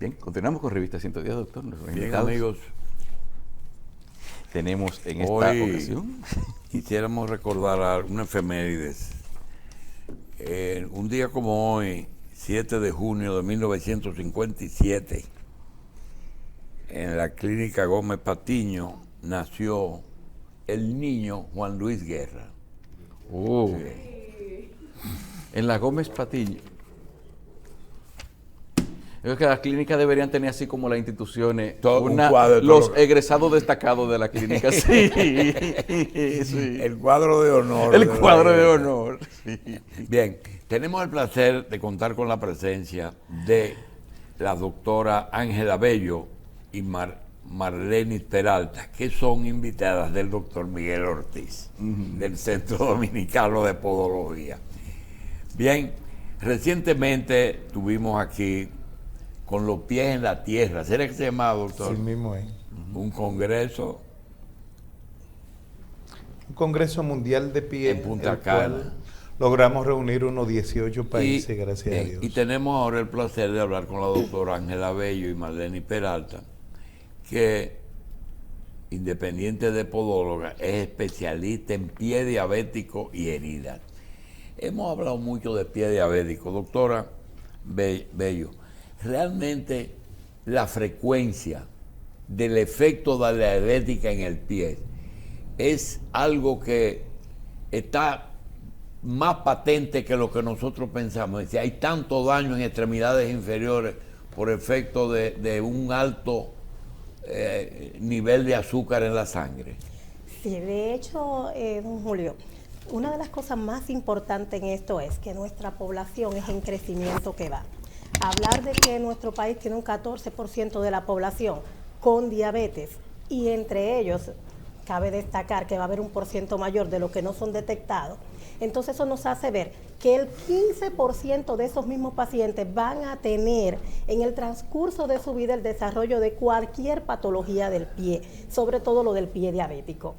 Bien, continuamos con Revista 110, doctor. Bien, amigos. Tenemos en esta ocasión. Quisiéramos recordar una efemérides. Un día como hoy, 7 de junio de 1957, en la clínica Gómez Patiño, nació el niño Juan Luis Guerra. Sí. En la Gómez Patiño. Yo creo que las clínicas deberían tener así como las instituciones, los egresados destacados de la clínica. Sí, sí. El cuadro de honor. El cuadro de honor. Sí. Bien, tenemos el placer de contar con la presencia de la doctora Ángela Bello y Marlenis Peralta, que son invitadas del doctor Miguel Ortiz, del Centro Dominicano de Podología. Bien, recientemente tuvimos aquí con los pies en la tierra. ¿Será que se llamaba, doctor? Sí mismo es. Un congreso. Un congreso mundial de pie. En Punta Cana. Logramos reunir unos 18 países, gracias a Dios. Y tenemos ahora el placer de hablar con la doctora Ángela Bello y Marlenis Peralta, que, independiente de podóloga, es especialista en pie diabético y heridas. Hemos hablado mucho de pie diabético. Doctora Bello, realmente la frecuencia del efecto de la diabética en el pie es algo que está más patente que lo que nosotros pensamos. Es decir, hay tanto daño en extremidades inferiores por efecto de un alto nivel de azúcar en la sangre. Sí, de hecho, don Julio, una de las cosas más importantes en esto es que nuestra población es en crecimiento que va. Hablar de que nuestro país tiene un 14% de la población con diabetes y entre ellos cabe destacar que va a haber un % mayor de los que no son detectados, entonces eso nos hace ver que el 15% de esos mismos pacientes van a tener en el transcurso de su vida el desarrollo de cualquier patología del pie, sobre todo lo del pie diabético.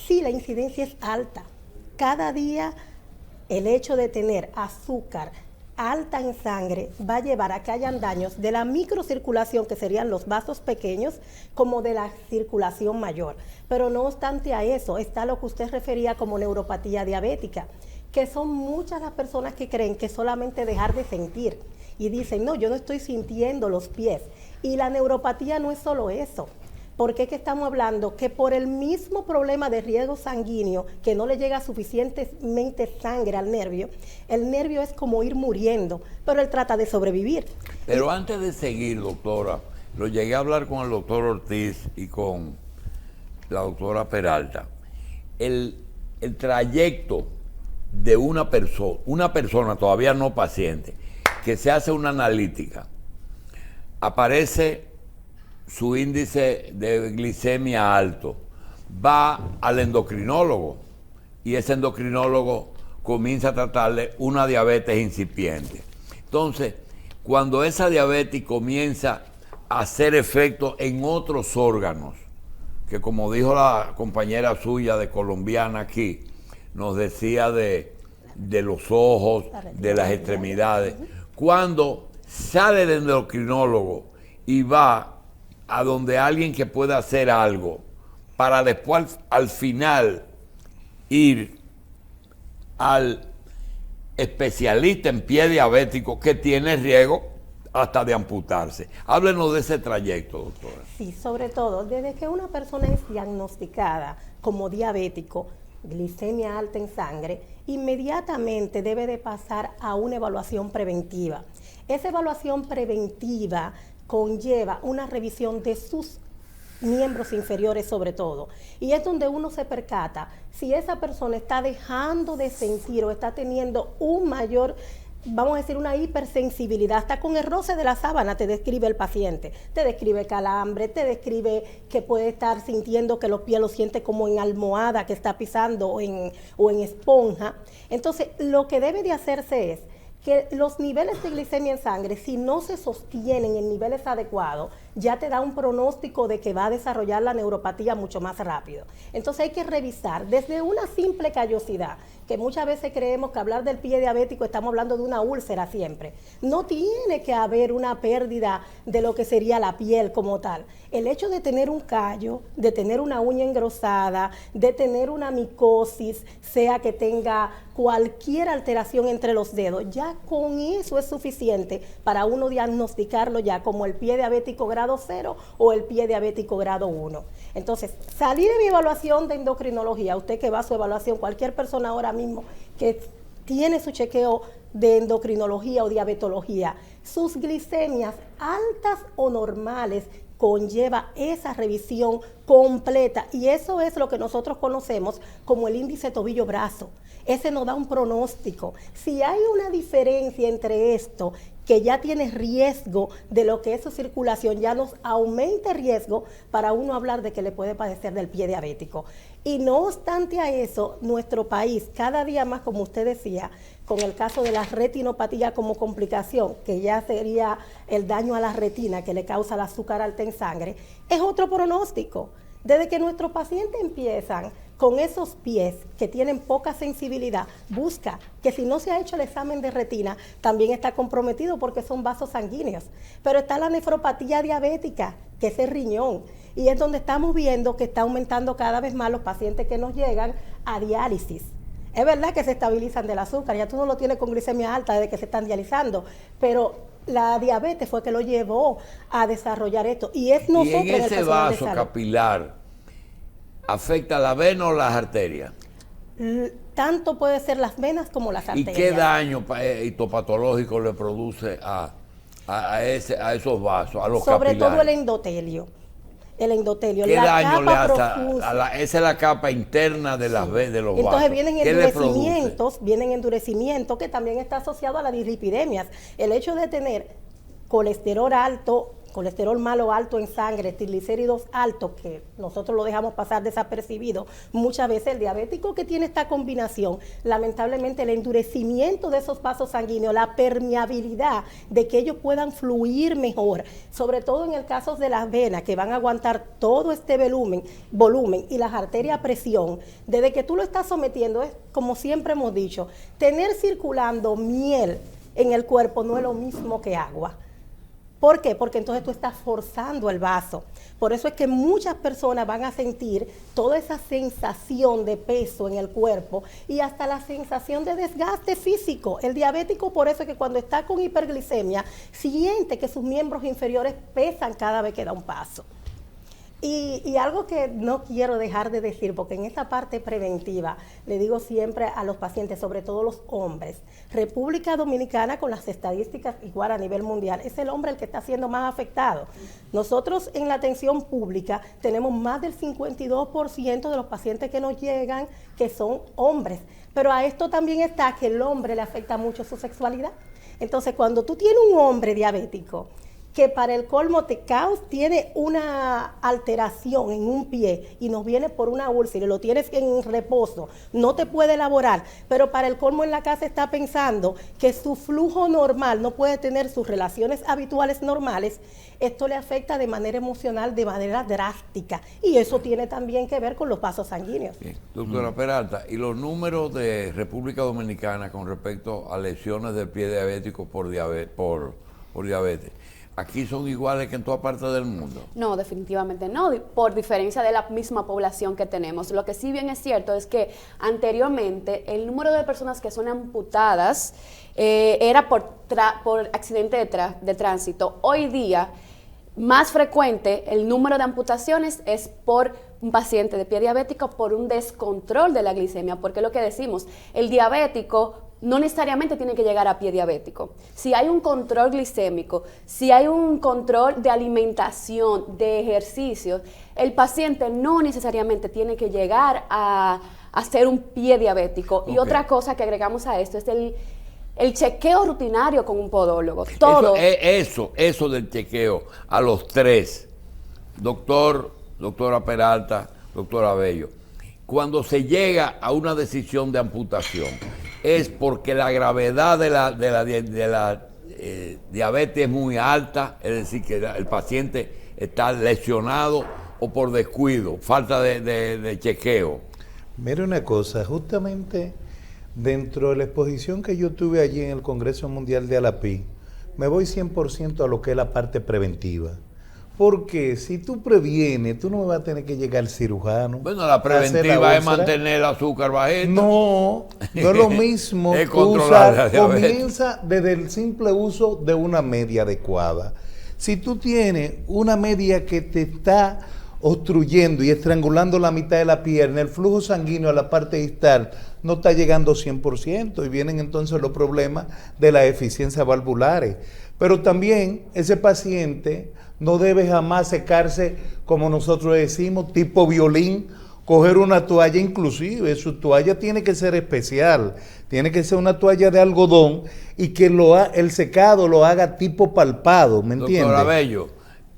Sí, la incidencia es alta. Cada día el hecho de tener azúcar alta en sangre va a llevar a que hayan daños de la microcirculación, que serían los vasos pequeños, como de la circulación mayor. Pero no obstante a eso, está lo que usted refería como neuropatía diabética, que son muchas las personas que creen que solamente dejar de sentir y dicen, no, yo no estoy sintiendo los pies. Y la neuropatía no es solo eso. Porque es que estamos hablando que por el mismo problema de riego sanguíneo, que no le llega suficientemente sangre al nervio, el nervio es como ir muriendo, pero él trata de sobrevivir. Pero antes de seguir, doctora, lo llegué a hablar con el doctor Ortiz y con la doctora Peralta. El trayecto de una persona todavía no paciente, que se hace una analítica, aparece su índice de glicemia alto, va al endocrinólogo y ese endocrinólogo comienza a tratarle una diabetes incipiente. Entonces, cuando esa diabetes comienza a hacer efecto en otros órganos, que como dijo la compañera suya de colombiana aquí, nos decía de los ojos, de las extremidades, cuando sale del endocrinólogo y va a donde alguien que pueda hacer algo, para después al final ir al especialista en pie diabético que tiene riesgo hasta de amputarse. Háblenos de ese trayecto, doctora. Sí, sobre todo, desde que una persona es diagnosticada como diabético, glicemia alta en sangre, inmediatamente debe de pasar a una evaluación preventiva. Esa evaluación preventiva conlleva una revisión de sus miembros inferiores sobre todo, y es donde uno se percata si esa persona está dejando de sentir o está teniendo un mayor, vamos a decir, una hipersensibilidad. Hasta con el roce de la sábana te describe el paciente, te describe calambre, te describe que puede estar sintiendo que los pies los siente como en almohada que está pisando o en esponja. Entonces lo que debe de hacerse es que los niveles de glicemia en sangre, si no se sostienen en niveles adecuados, ya te da un pronóstico de que va a desarrollar la neuropatía mucho más rápido. Entonces hay que revisar desde una simple callosidad, que muchas veces creemos que hablar del pie diabético estamos hablando de una úlcera siempre. No tiene que haber una pérdida de lo que sería la piel como tal. El hecho de tener un callo, de tener una uña engrosada, de tener una micosis, sea que tenga cualquier alteración entre los dedos, ya con eso es suficiente para uno diagnosticarlo ya como el pie diabético grado 0 o el pie diabético grado 1. Entonces, salí de mi evaluación de endocrinología, usted que va a su evaluación, cualquier persona ahora mismo que tiene su chequeo de endocrinología o diabetología, sus glicemias altas o normales conlleva esa revisión completa, y eso es lo que nosotros conocemos como el índice tobillo-brazo. Ese nos da un pronóstico. Si hay una diferencia entre esto, que ya tiene riesgo de lo que es su circulación, ya nos aumenta el riesgo para uno hablar de que le puede padecer del pie diabético. Y no obstante a eso, nuestro país, cada día más, como usted decía, con el caso de la retinopatía como complicación, que ya sería el daño a la retina que le causa el azúcar alta en sangre, es otro pronóstico. Desde que nuestros pacientes empiezan con esos pies que tienen poca sensibilidad, busca que si no se ha hecho el examen de retina, también está comprometido porque son vasos sanguíneos. Pero está la nefropatía diabética, que es el riñón, y es donde estamos viendo que está aumentando cada vez más los pacientes que nos llegan a diálisis. Es verdad que se estabilizan del azúcar, ya tú no lo tienes con glicemia alta desde que se están dializando, pero la diabetes fue que lo llevó a desarrollar esto. Y es nosotros ¿Y en ese vaso capilar afecta la vena o las arterias? Tanto puede ser las venas como las arterias. ¿Y qué daño histopatológico le produce a esos vasos, a los Sobre capilares? todo el endotelio. El endotelio. ¿Qué la daño le hace profusa. Esa es la capa interna de las de los vasos? Entonces vienen endurecimientos que también está asociado a las dislipidemias. El hecho de tener colesterol alto, colesterol malo alto en sangre, triglicéridos altos, que nosotros lo dejamos pasar desapercibido, muchas veces el diabético que tiene esta combinación, lamentablemente el endurecimiento de esos vasos sanguíneos, la permeabilidad de que ellos puedan fluir mejor, sobre todo en el caso de las venas, que van a aguantar todo este volumen, y las arterias a presión, desde que tú lo estás sometiendo, es como siempre hemos dicho, tener circulando miel en el cuerpo no es lo mismo que agua. ¿Por qué? Porque entonces tú estás forzando el vaso. Por eso es que muchas personas van a sentir toda esa sensación de peso en el cuerpo y hasta la sensación de desgaste físico. El diabético, por eso es que cuando está con hiperglicemia, siente que sus miembros inferiores pesan cada vez que da un paso. Y algo que no quiero dejar de decir, porque en esta parte preventiva le digo siempre a los pacientes, sobre todo los hombres, República Dominicana, con las estadísticas igual a nivel mundial, es el hombre el que está siendo más afectado. Nosotros en la atención pública tenemos más del 52% de los pacientes que nos llegan que son hombres, pero a esto también está que el hombre le afecta mucho su sexualidad. Entonces, cuando tú tienes un hombre diabético que para el colmo tiene una alteración en un pie y nos viene por una úlcera y lo tienes en reposo, no te puede elaborar, pero para el colmo en la casa está pensando que su flujo normal no puede tener sus relaciones habituales normales, esto le afecta de manera emocional, de manera drástica, y eso tiene también que ver con los vasos sanguíneos. Bien. Doctora Peralta, ¿y los números de República Dominicana con respecto a lesiones del pie diabético por diabetes? ¿Aquí son iguales que en toda parte del mundo? No, definitivamente no, por diferencia de la misma población que tenemos. Lo que sí bien es cierto es que anteriormente el número de personas que son amputadas era por accidente de tránsito. Hoy día, más frecuente el número de amputaciones es por un paciente de pie diabético por un descontrol de la glicemia, porque es lo que decimos, el diabético no necesariamente tiene que llegar a pie diabético. Si hay un control glicémico, si hay un control de alimentación, de ejercicios, el paciente no necesariamente tiene que llegar a ser un pie diabético. Okay. Y otra cosa que agregamos a esto es el chequeo rutinario con un podólogo. Todo. Eso del chequeo a los tres, doctora Peralta, doctora Bello, cuando se llega a una decisión de amputación, es porque la gravedad de la diabetes es muy alta, es decir, que el paciente está lesionado o por descuido, falta de chequeo. Mire una cosa, justamente dentro de la exposición que yo tuve allí en el Congreso Mundial de ALAPI, me voy 100% a lo que es la parte preventiva. Porque si tú previenes, tú no me vas a tener que llegar al cirujano. Bueno, la preventiva es mantener el azúcar bajito. No es lo mismo. Es controlar la diabetes. Comienza desde el simple uso de una media adecuada. Si tú tienes una media que te está obstruyendo y estrangulando la mitad de la pierna, el flujo sanguíneo a la parte distal no está llegando 100% y vienen entonces los problemas de las deficiencias valvulares. Pero también ese paciente no debe jamás secarse, como nosotros decimos, tipo violín, coger una toalla, inclusive su toalla tiene que ser especial, tiene que ser una toalla de algodón y que el secado lo haga tipo palpado, ¿me entiendes? Doctor Abello,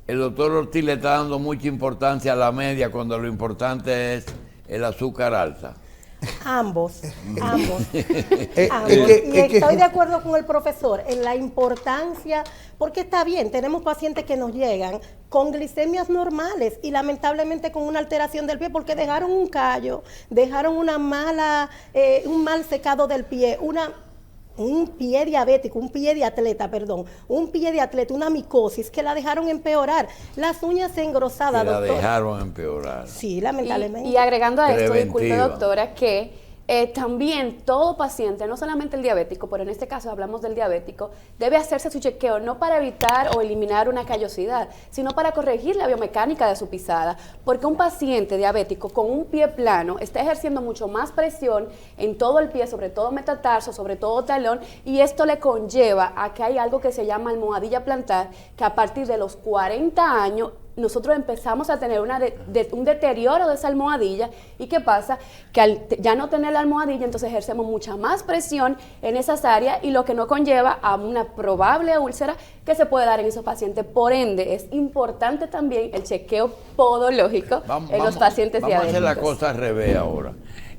el doctor Ortiz le está dando mucha importancia a la media cuando lo importante es el azúcar alta. Ambos. Y estoy de acuerdo con el profesor en la importancia, porque está bien, tenemos pacientes que nos llegan con glicemias normales y lamentablemente con una alteración del pie porque dejaron un callo, dejaron un mal secado del pie, un pie diabético, un pie de atleta, una micosis que la dejaron empeorar, las uñas engrosadas, doctor. La dejaron empeorar. Sí, lamentablemente. Y agregando a esto, Preventiva. disculpe doctora, que también todo paciente, no solamente el diabético, pero en este caso hablamos del diabético, debe hacerse su chequeo no para evitar o eliminar una callosidad, sino para corregir la biomecánica de su pisada, porque un paciente diabético con un pie plano está ejerciendo mucho más presión en todo el pie, sobre todo metatarso, sobre todo talón, y esto le conlleva a que hay algo que se llama almohadilla plantar, que a partir de los 40 años nosotros empezamos a tener un deterioro de esa almohadilla. ¿Y qué pasa? Que al ya no tener la almohadilla, entonces ejercemos mucha más presión en esas áreas y lo que nos conlleva a una probable úlcera que se puede dar en esos pacientes. Por ende, es importante también el chequeo podológico en los pacientes diabéticos. Vamos a hacer la cosa al revés ahora.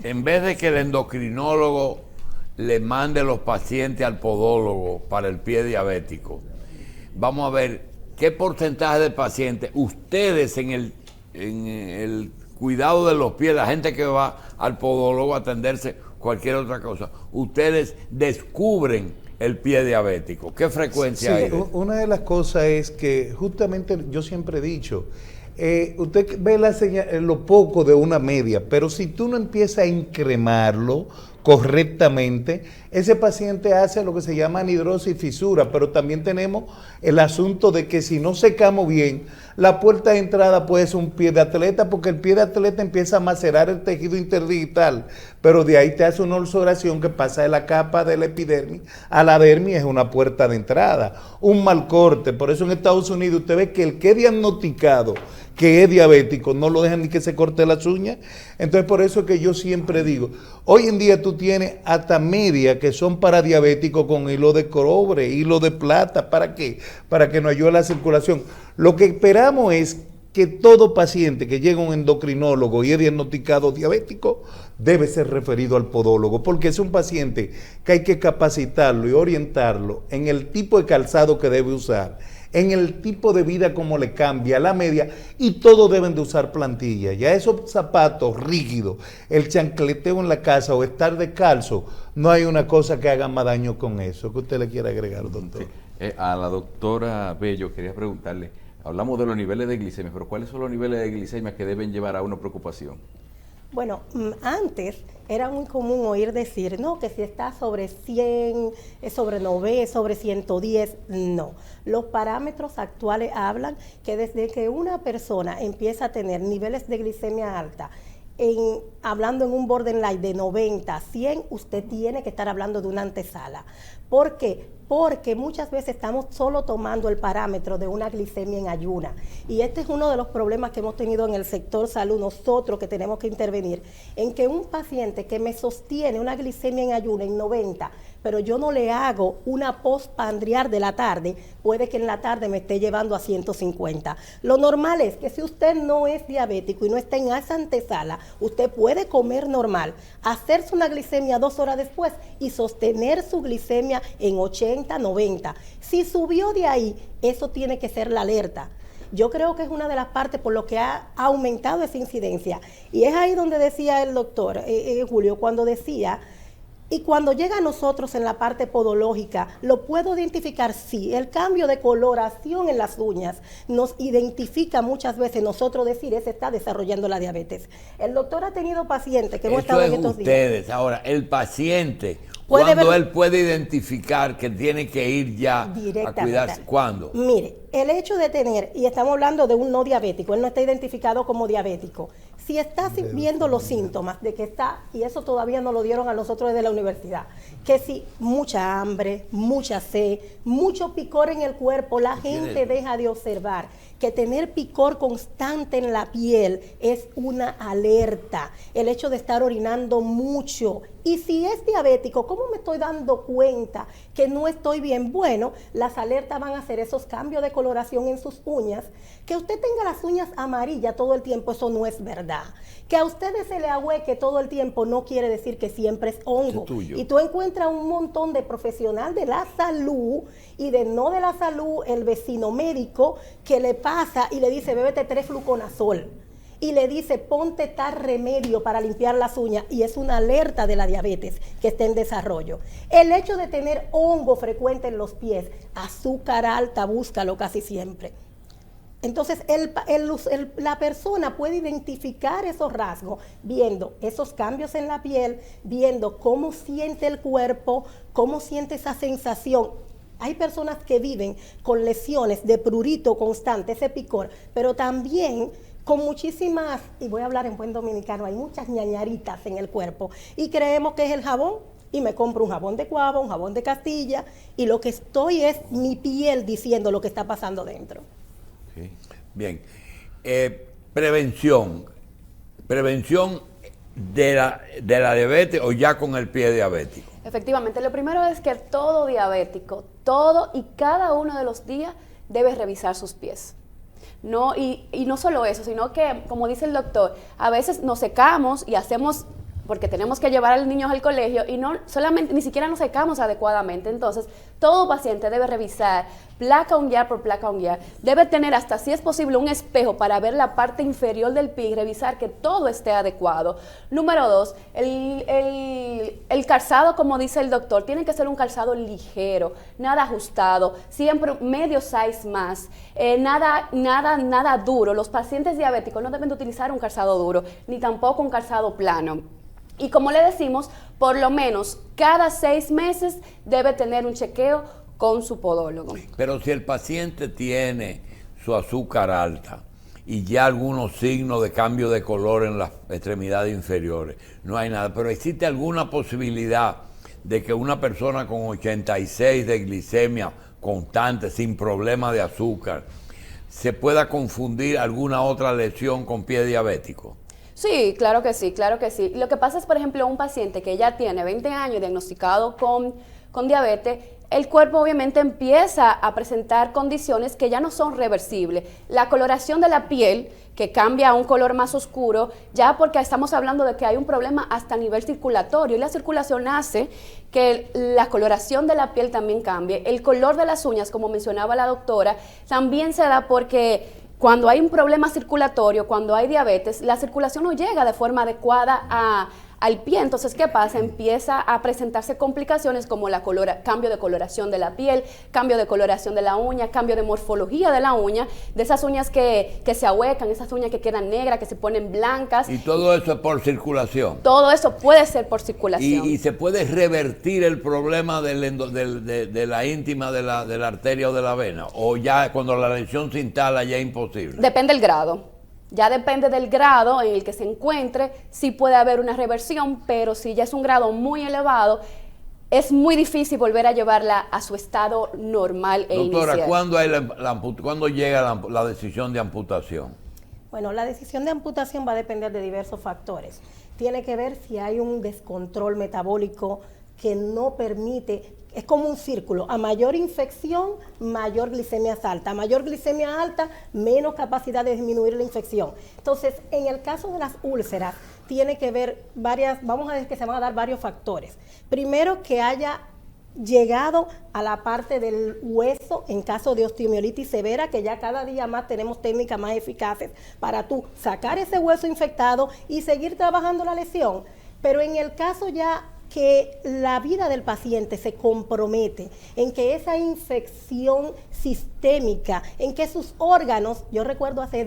En vez de que el endocrinólogo le mande los pacientes al podólogo para el pie diabético, vamos a ver ¿qué porcentaje de pacientes ustedes en el cuidado de los pies, la gente que va al podólogo a atenderse cualquier otra cosa, ustedes descubren el pie diabético? ¿Qué frecuencia hay? Una de las cosas es que justamente yo siempre he dicho, usted ve lo poco de una media, pero si tú no empiezas a incremarlo correctamente, ese paciente hace lo que se llama anhidrosis y fisura, pero también tenemos el asunto de que si no secamos bien, la puerta de entrada puede ser un pie de atleta, porque el pie de atleta empieza a macerar el tejido interdigital, pero de ahí te hace una ulceración que pasa de la capa de la epidermis a la dermis, es una puerta de entrada, un mal corte. Por eso en Estados Unidos usted ve que el que es diagnosticado que es diabético, no lo dejan ni que se corte las uñas. Entonces por eso es que yo siempre digo, hoy en día tú tienes hasta medias que son para diabéticos con hilo de cobre, hilo de plata. ¿Para qué? Para que nos ayude a la circulación. Lo que esperamos es que todo paciente que llega a un endocrinólogo y es diagnosticado diabético debe ser referido al podólogo, porque es un paciente que hay que capacitarlo y orientarlo en el tipo de calzado que debe usar, en el tipo de vida como le cambia, la media, y todos deben de usar plantilla. Ya esos zapatos rígidos, el chancleteo en la casa o estar descalzo, no hay una cosa que haga más daño con eso. ¿Qué usted le quiere agregar, doctor? Sí. A la doctora Bello quería preguntarle, hablamos de los niveles de glicemia, pero ¿cuáles son los niveles de glicemia que deben llevar a una preocupación? Bueno, antes era muy común oír decir, no, que si está sobre 100, sobre 90, sobre 110, no. Los parámetros actuales hablan que desde que una persona empieza a tener niveles de glicemia alta, hablando en un borderline de 90, 100, usted tiene que estar hablando de una antesala. ¿Por qué? Porque muchas veces estamos solo tomando el parámetro de una glicemia en ayuna. Y este es uno de los problemas que hemos tenido en el sector salud, nosotros que tenemos que intervenir, en que un paciente que me sostiene una glicemia en ayuna en 90, pero yo no le hago una postprandial de la tarde, puede que en la tarde me esté llevando a 150. Lo normal es que si usted no es diabético y no está en esa antesala, usted puede comer normal, hacerse una glicemia 2 horas después y sostener su glicemia en 80, 90. Si subió de ahí, eso tiene que ser la alerta. Yo creo que es una de las partes por lo que ha aumentado esa incidencia. Y es ahí donde decía el doctor Julio, cuando decía, y cuando llega a nosotros en la parte podológica, ¿lo puedo identificar? Sí, el cambio de coloración en las uñas nos identifica muchas veces nosotros decir, ese está desarrollando la diabetes. El doctor ha tenido pacientes que hemos estado en estos días. Ustedes, ahora, el paciente, ¿cuándo él puede identificar que tiene que ir ya a cuidarse? ¿Cuándo? Mire, el hecho de tener, y estamos hablando de un no diabético, él no está identificado como diabético. Si está viendo los síntomas de que está, y eso todavía no lo dieron a nosotros desde la universidad, que si mucha hambre, mucha sed, mucho picor en el cuerpo, la gente deja de observar que tener picor constante en la piel es una alerta. El hecho de estar orinando mucho. Y si es diabético, ¿cómo me estoy dando cuenta que no estoy bien? Bueno, las alertas van a hacer esos cambios de coloración en sus uñas. Que usted tenga las uñas amarillas todo el tiempo, eso no es verdad. Que a ustedes se le ahueque todo el tiempo no quiere decir que siempre es hongo. Y tú encuentras un montón de profesional de la salud y de no de la salud, el vecino médico, que le pasa y le dice, bébete 3 fluconazol. Y le dice, ponte tal remedio para limpiar las uñas, y es una alerta de la diabetes que está en desarrollo. El hecho de tener hongo frecuente en los pies, azúcar alta, búscalo casi siempre. Entonces, la persona puede identificar esos rasgos viendo esos cambios en la piel, viendo cómo siente el cuerpo, cómo siente esa sensación. Hay personas que viven con lesiones de prurito constante, ese picor, pero también con muchísimas, y voy a hablar en buen dominicano, hay muchas ñañaritas en el cuerpo y creemos que es el jabón y me compro un jabón de Cuava, un jabón de Castilla y lo que estoy es mi piel diciendo lo que está pasando dentro. Sí. Bien, prevención de la diabetes o ya con el pie diabético. Efectivamente, lo primero es que todo diabético, todo y cada uno de los días debe revisar sus pies. No, y no solo eso, sino que, como dice el doctor, a veces nos secamos y hacemos, porque tenemos que llevar a los niños al colegio y no solamente, ni siquiera nos secamos adecuadamente. Entonces, todo paciente debe revisar placa unguial por placa unguial. Debe tener hasta, si es posible, un espejo para ver la parte inferior del pie y revisar que todo esté adecuado. Número 2, el calzado, como dice el doctor, tiene que ser un calzado ligero, nada ajustado, siempre medio size más, nada duro. Los pacientes diabéticos no deben de utilizar un calzado duro, ni tampoco un calzado plano. Y como le decimos, por lo menos cada 6 meses debe tener un chequeo con su podólogo. Pero si el paciente tiene su azúcar alta y ya algunos signos de cambio de color en las extremidades inferiores, no hay nada, pero existe alguna posibilidad de que una persona con 86 de glicemia constante, sin problema de azúcar, se pueda confundir alguna otra lesión con pie diabético. Sí, claro que sí, claro que sí. Lo que pasa es, por ejemplo, un paciente que ya tiene 20 años diagnosticado con diabetes, el cuerpo obviamente empieza a presentar condiciones que ya no son reversibles. La coloración de la piel, que cambia a un color más oscuro, ya porque estamos hablando de que hay un problema hasta a nivel circulatorio, y la circulación hace que la coloración de la piel también cambie. El color de las uñas, como mencionaba la doctora, también se da porque cuando hay un problema circulatorio, cuando hay diabetes, la circulación no llega de forma adecuada al pie. Entonces, ¿qué pasa? Empieza a presentarse complicaciones como cambio de coloración de la piel, cambio de coloración de la uña, cambio de morfología de la uña, de esas uñas que se ahuecan, esas uñas que quedan negras, que se ponen blancas. Y todo eso es por circulación. Todo eso puede ser por circulación. Y se puede revertir el problema de la íntima de la arteria o de la vena, o ya cuando la lesión se instala ya es imposible. Depende del grado. Ya depende del grado en el que se encuentre, sí puede haber una reversión, pero si ya es un grado muy elevado, es muy difícil volver a llevarla a su estado normal e Doctora, inicial. ¿cuándo llega la decisión de amputación? Bueno, la decisión de amputación va a depender de diversos factores. Tiene que ver si hay un descontrol metabólico que no permite. Es como un círculo, a mayor infección, mayor glicemia alta, a mayor glicemia alta, menos capacidad de disminuir la infección. Entonces, en el caso de las úlceras, tiene que ver vamos a ver que se van a dar varios factores. Primero, que haya llegado a la parte del hueso en caso de osteomielitis severa, que ya cada día más tenemos técnicas más eficaces para tú sacar ese hueso infectado y seguir trabajando la lesión. Pero en el caso ya que la vida del paciente se compromete en que esa infección sistémica, en que sus órganos, yo recuerdo hace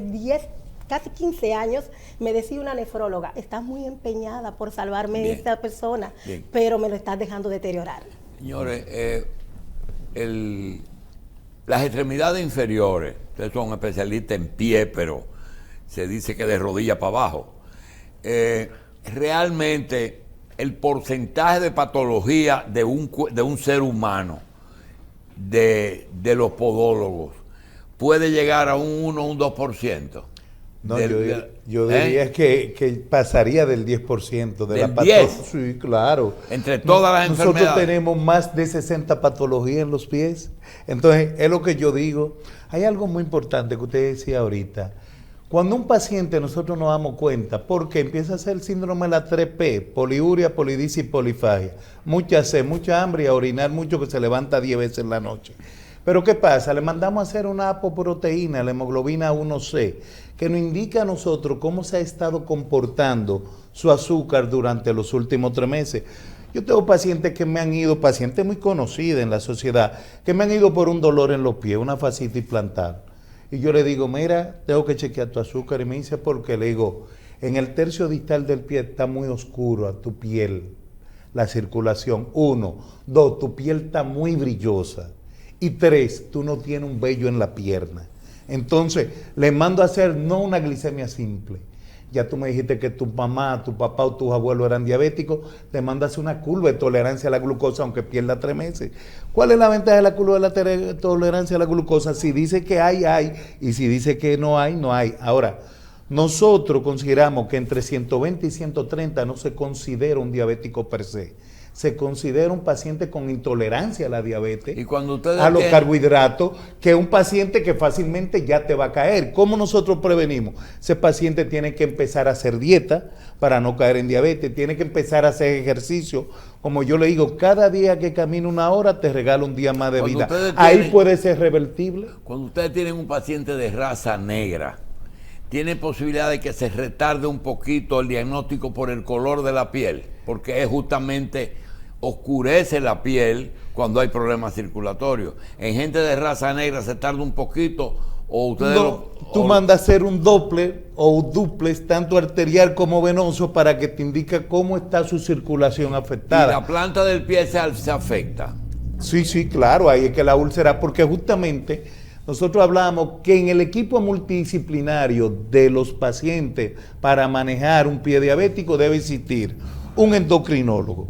casi 15 años, me decía una nefróloga, estás muy empeñada por salvarme de esta persona, pero me lo estás dejando deteriorar. Señores, las extremidades inferiores, ustedes son especialistas en pie, pero se dice que de rodilla para abajo, realmente el porcentaje de patología de un ser humano, de los podólogos, puede llegar a un 1 o un 2%. No, yo diría que pasaría del 10% de la patología. Sí, claro. Entre todas las enfermedades. Nosotros tenemos más de 60 patologías en los pies. Entonces, es lo que yo digo. Hay algo muy importante que usted decía ahorita. Cuando un paciente nosotros nos damos cuenta, porque empieza a ser el síndrome de la 3P, poliuria, polidisia y polifagia. Mucha sed, mucha hambre y a orinar mucho, que se levanta 10 veces en la noche. Pero ¿qué pasa? Le mandamos a hacer una apoproteína, la hemoglobina 1C, que nos indica a nosotros cómo se ha estado comportando su azúcar durante los últimos 3 meses. Yo tengo pacientes que me han ido, pacientes muy conocidos en la sociedad, que me han ido por un dolor en los pies, una fascitis plantar. Y yo le digo, mira, tengo que chequear tu azúcar. Y me dice, ¿por qué? Le digo, en el tercio distal del pie está muy oscuro a tu piel, la circulación. 1, 2, tu piel está muy brillosa. Y 3, tú no tienes un vello en la pierna. Entonces, le mando a hacer no una glicemia simple. Ya tú me dijiste que tu mamá, tu papá o tus abuelos eran diabéticos, te mando a hacer una curva de tolerancia a la glucosa aunque pierda 3 meses. ¿Cuál es la ventaja de la curva de la tolerancia a la glucosa? Si dice que hay, y si dice que no hay, no hay. Ahora, nosotros consideramos que entre 120 y 130 no se considera un diabético per se. Se considera un paciente con intolerancia a la diabetes, y cuando a los carbohidratos, que es un paciente que fácilmente ya te va a caer. ¿Cómo nosotros prevenimos? Ese paciente tiene que empezar a hacer dieta para no caer en diabetes, tiene que empezar a hacer ejercicio. Como yo le digo, cada día que camina 1 hora te regala un día más de vida. Ahí puede ser revertible. Cuando ustedes tienen un paciente de raza negra, ¿tiene posibilidad de que se retarde un poquito el diagnóstico por el color de la piel? Porque es justamente oscurece la piel cuando hay problemas circulatorios. En gente de raza negra se tarda un poquito, o ustedes tú mandas a hacer un Doppler o un duplex, tanto arterial como venoso, para que te indique cómo está su circulación afectada. ¿Y la planta del pie se afecta? Sí, claro, ahí es que la úlcera, porque justamente nosotros hablamos que en el equipo multidisciplinario de los pacientes para manejar un pie diabético debe existir un endocrinólogo,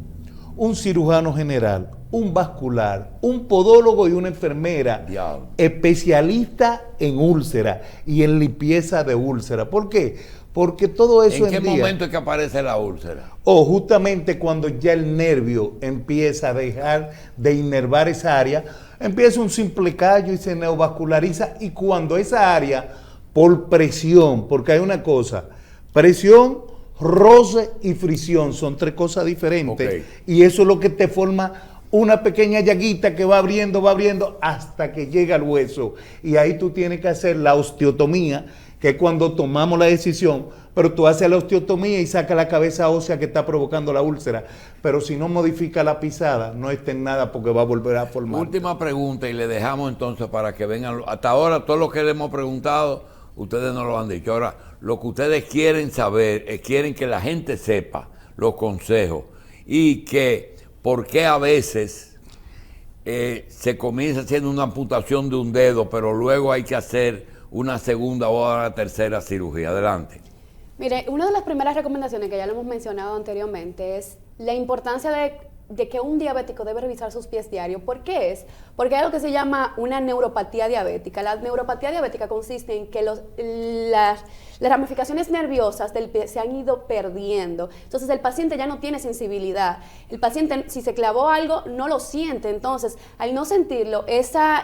un cirujano general, un vascular, un podólogo y una enfermera especialista en úlcera y en limpieza de úlcera. ¿Por qué? Porque todo eso ¿En qué momento es que aparece la úlcera? Justamente cuando ya el nervio empieza a dejar de innervar esa área, empieza un simple callo y se neovasculariza, y cuando esa área, por presión, porque hay una cosa, presión, roce y fricción, son 3 cosas diferentes, y eso es lo que te forma una pequeña llaguita que va abriendo hasta que llega al hueso, y ahí tú tienes que hacer la osteotomía, que es cuando tomamos la decisión, pero tú haces la osteotomía y sacas la cabeza ósea que está provocando la úlcera, pero si no modifica la pisada, no está en nada porque va a volver a formar. Última pregunta, y le dejamos entonces para que vengan. Hasta ahora todo lo que le hemos preguntado, ustedes nos lo han dicho. Ahora, lo que ustedes quieren saber, quieren que la gente sepa los consejos, y que por qué a veces se comienza haciendo una amputación de un dedo, pero luego hay que hacer una segunda o una tercera cirugía. Adelante. Mire, una de las primeras recomendaciones que ya lo hemos mencionado anteriormente es la importancia de de que un diabético debe revisar sus pies diario. ¿Por qué es? Porque hay algo que se llama una neuropatía diabética. La neuropatía diabética consiste en que las ramificaciones nerviosas del pie se han ido perdiendo. Entonces el paciente ya no tiene sensibilidad. El paciente, si se clavó algo, no lo siente. Entonces, al no sentirlo, esa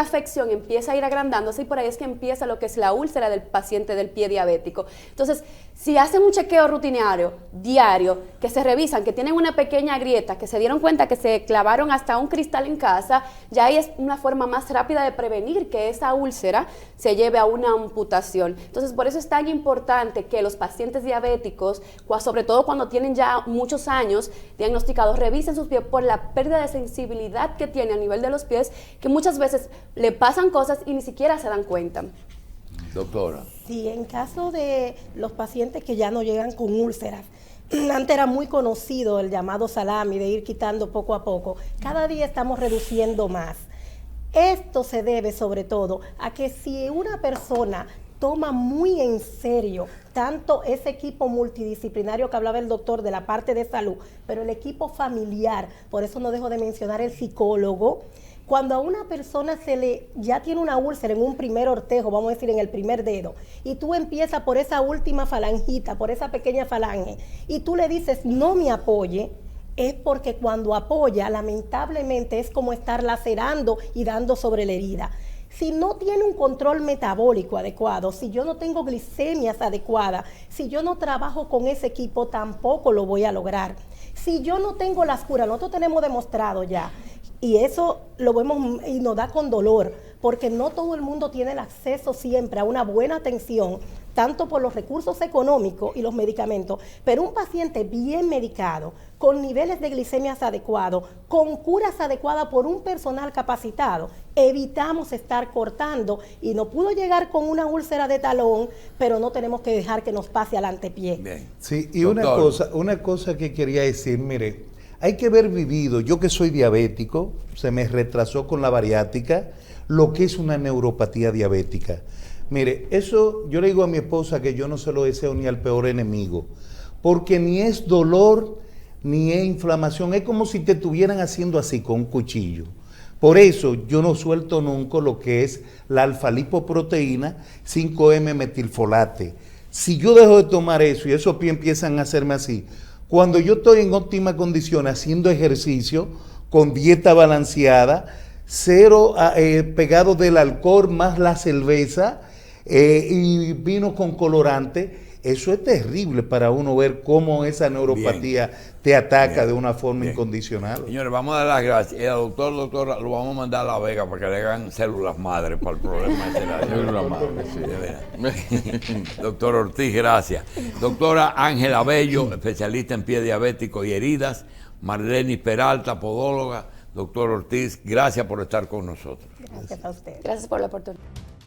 afección empieza a ir agrandándose y por ahí es que empieza lo que es la úlcera del paciente del pie diabético. Entonces, si hacen un chequeo rutinario, diario, que se revisan, que tienen una pequeña grieta, que se dieron cuenta que se clavaron hasta un cristal en casa, ya ahí es una forma más rápida de prevenir que esa úlcera se lleve a una amputación. Entonces, por eso es tan importante que los pacientes diabéticos, sobre todo cuando tienen ya muchos años diagnosticados, revisen sus pies por la pérdida de sensibilidad que tiene a nivel de los pies, que muchas veces le pasan cosas y ni siquiera se dan cuenta. Doctora. Sí, en caso de los pacientes que ya no llegan con úlceras, antes era muy conocido el llamado salami, de ir quitando poco a poco. Cada día estamos reduciendo más. Esto se debe sobre todo a que si una persona toma muy en serio tanto ese equipo multidisciplinario que hablaba el doctor de la parte de salud, pero el equipo familiar, por eso no dejo de mencionar el psicólogo. Cuando a una persona ya tiene una úlcera en un primer ortejo, vamos a decir en el primer dedo, y tú empiezas por esa última falangita, por esa pequeña falange, y tú le dices no me apoye, es porque cuando apoya, lamentablemente es como estar lacerando y dando sobre la herida. Si no tiene un control metabólico adecuado, si yo no tengo glicemias adecuadas, si yo no trabajo con ese equipo, tampoco lo voy a lograr. Si yo no tengo las curas, nosotros tenemos demostrado ya, y eso lo vemos y nos da con dolor, porque no todo el mundo tiene el acceso siempre a una buena atención, tanto por los recursos económicos y los medicamentos, pero un paciente bien medicado, con niveles de glicemias adecuados, con curas adecuadas por un personal capacitado, evitamos estar cortando y no pudo llegar con una úlcera de talón, pero no tenemos que dejar que nos pase al antepié. Bien. Sí, y una cosa que quería decir, mire, hay que haber vivido, yo que soy diabético, se me retrasó con la bariátrica, lo que es una neuropatía diabética. Mire, eso yo le digo a mi esposa que yo no se lo deseo ni al peor enemigo, porque ni es dolor, ni es inflamación, es como si te estuvieran haciendo así con un cuchillo. Por eso yo no suelto nunca lo que es la alfa-lipoproteína 5-M-metilfolate. Si yo dejo de tomar eso y esos pies empiezan a hacerme así, cuando yo estoy en óptima condición haciendo ejercicio, con dieta balanceada, cero pegado del alcohol más la cerveza y vino con colorante, eso es terrible para uno ver cómo esa neuropatía te ataca de una forma incondicional. Señores, vamos a dar las gracias. Doctora, lo vamos a mandar a La Vega para que le hagan células madres para el problema de la células madres. Doctor Ortiz, gracias. Doctora Ángela Bello, especialista en pie diabético y heridas. Marlene Peralta, podóloga. Doctor Ortiz, gracias por estar con nosotros. Gracias a usted. Gracias por la oportunidad.